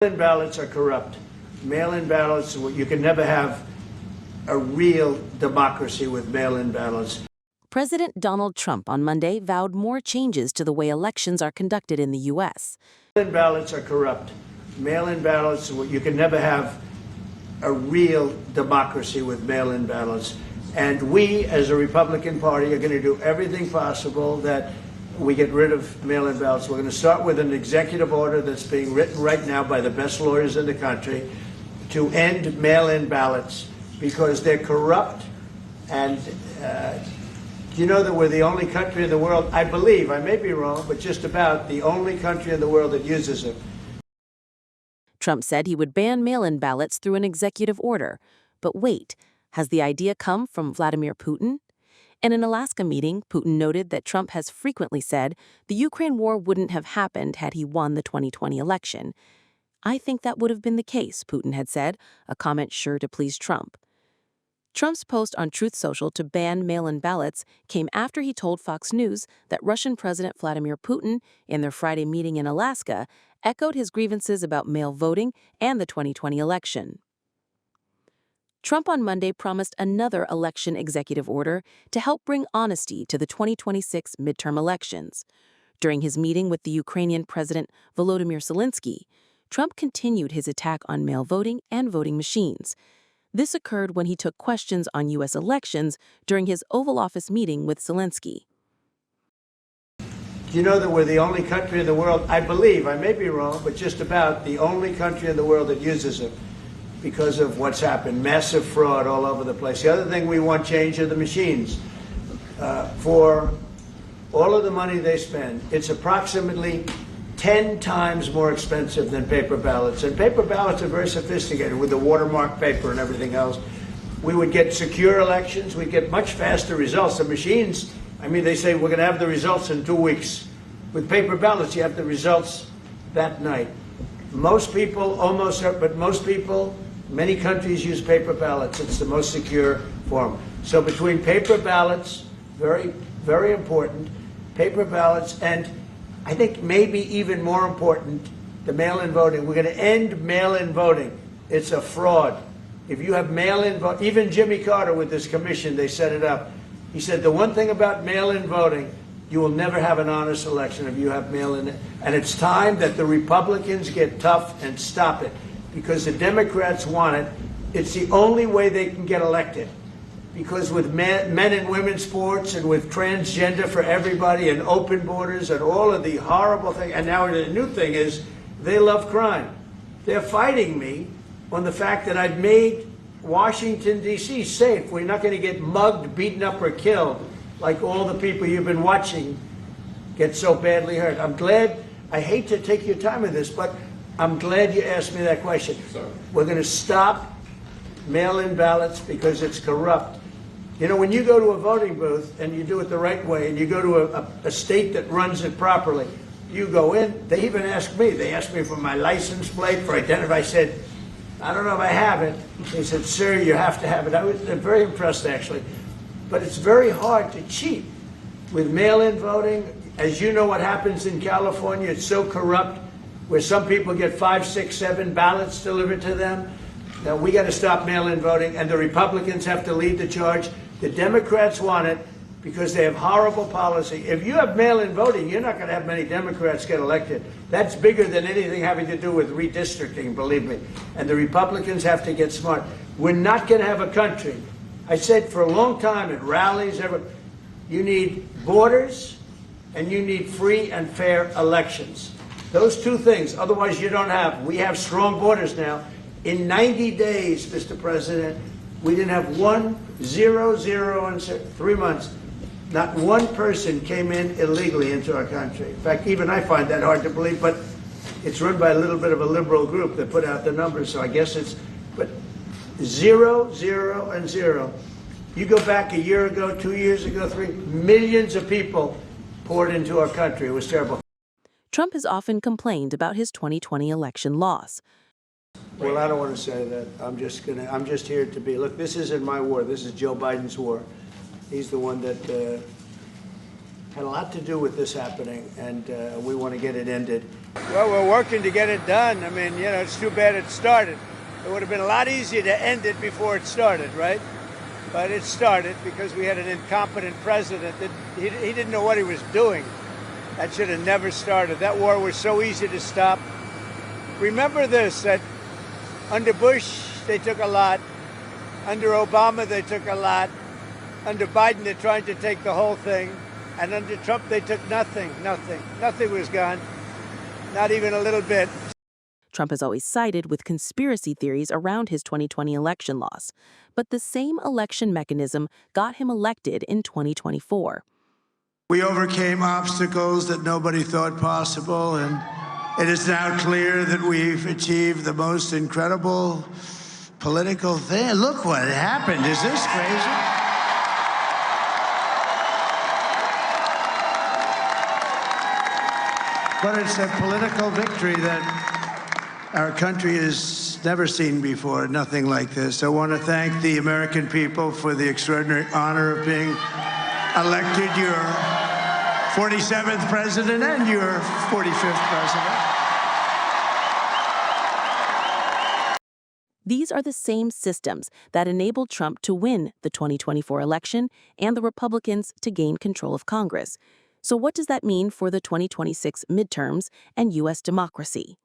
Mail-in ballots are corrupt. Mail-in ballots, you can never have a real democracy with mail-in ballots. President Donald Trump on Monday vowed more changes to the way elections are conducted in the U.S. Mail-in ballots are corrupt. Mail-in ballots, you can never have a real democracy with mail-in ballots. And we, as a Republican Party, are going to do everything possible that we get rid of mail-in ballots. We're going to start with an executive order that's being written right now by the best lawyers in the country to end mail-in ballots because they're corrupt. And you know that we're the only country in the world, I believe, I may be wrong, but just about the only country in the world that uses them. Trump said he would ban mail-in ballots through an executive order. But wait, has the idea come from Vladimir Putin? In an Alaska meeting, Putin noted that Trump has frequently said the Ukraine war wouldn't have happened had he won the 2020 election. I think that would have been the case, Putin had said, a comment sure to please Trump. Trump's post on Truth Social to ban mail-in ballots came after he told Fox News that Russian President Vladimir Putin, in their Friday meeting in Alaska, echoed his grievances about mail voting and the 2020 election. Trump on Monday promised another election executive order to help bring honesty to the 2026 midterm elections. During his meeting with the Ukrainian President Volodymyr Zelenskyy, Trump continued his attack on mail voting and voting machines. This occurred when he took questions on U.S. elections during his Oval Office meeting with Zelenskyy. You know that we're the only country in the world, I believe, I may be wrong, but just about the only country in the world that uses them because of what's happened. Massive fraud all over the place. The other thing we want change are the machines. For all of the money they spend, it's approximately 10 times more expensive than paper ballots. And paper ballots are very sophisticated with the watermark paper and everything else. We would get secure elections. We'd get much faster results. The machines, I mean, they say we're going to have the results in 2 weeks. With paper ballots, you have the results that night. Most people, but most people, many countries use paper ballots. It's the most secure form. So between paper ballots, very, very important, paper ballots, and I think maybe even more important, the mail-in voting. We're going to end mail-in voting. It's a fraud. If you have mail-in vote, even Jimmy Carter with this commission, they set it up. He said the one thing about mail-in voting, you will never have an honest election if you have mail-in. And it's time that the Republicans get tough and stop it because the Democrats want it. It's the only way they can get elected. Because with men and women's sports and with transgender for everybody and open borders and all of the horrible things, and now the new thing is they love crime. They're fighting me on the fact that I've made Washington, D.C. safe. We're not going to get mugged, beaten up, or killed like all the people you've been watching get so badly hurt. I'm glad, I hate to take your time with this, but I'm glad you asked me that question. Sorry. We're going to stop mail-in ballots because it's corrupt. You know, when you go to a voting booth and you do it the right way and you go to a state that runs it properly, you go in, they even ask me. They asked me for my license plate, for identity. I said, I don't know if I have it. They said, sir, you have to have it. I was very impressed, actually. But it's very hard to cheat with mail-in voting. As you know what happens in California, it's so corrupt, where some people get 5, 6, 7 ballots delivered to them. Now, we got to stop mail-in voting, and the Republicans have to lead the charge. The Democrats want it because they have horrible policy. If you have mail-in voting, you're not going to have many Democrats get elected. That's bigger than anything having to do with redistricting, believe me. And the Republicans have to get smart. We're not going to have a country. I said for a long time at rallies, you need borders and you need free and fair elections. Those two things, otherwise you don't have. We have strong borders now. In 90 days, Mr. President, we didn't have 1, 0, 0, and 3 months. Not one person came in illegally into our country. In fact, even I find that hard to believe, but it's run by a little bit of a liberal group that put out the numbers, so I guess it's, but 0, 0, and 0. You go back a year ago, 2 years ago, 3, millions of people poured into our country. It was terrible. Trump has often complained about his 2020 election loss. Well, I don't want to say that. I'm just here to be, look, this isn't my war. This is Joe Biden's war. He's the one that had a lot to do with this happening, and we want to get it ended. Well, we're working to get it done. I mean, it's too bad it started. It would have been a lot easier to end it before it started, right? But it started because we had an incompetent president that he didn't know what he was doing. That should have never started. That war was so easy to stop. Remember this, that under Bush, they took a lot. Under Obama, they took a lot. Under Biden, they're trying to take the whole thing. And under Trump, they took nothing. Nothing was gone. Not even a little bit. Trump has always sided with conspiracy theories around his 2020 election loss. But the same election mechanism got him elected in 2024. We overcame obstacles that nobody thought possible, and it is now clear that we've achieved the most incredible political thing. Look what happened. Is this crazy? But it's a political victory that our country has never seen before, nothing like this. I want to thank the American people for the extraordinary honor of being elected your 47th president and your 45th president. These are the same systems that enabled Trump to win the 2024 election and the Republicans to gain control of Congress. So what does that mean for the 2026 midterms and U.S. democracy?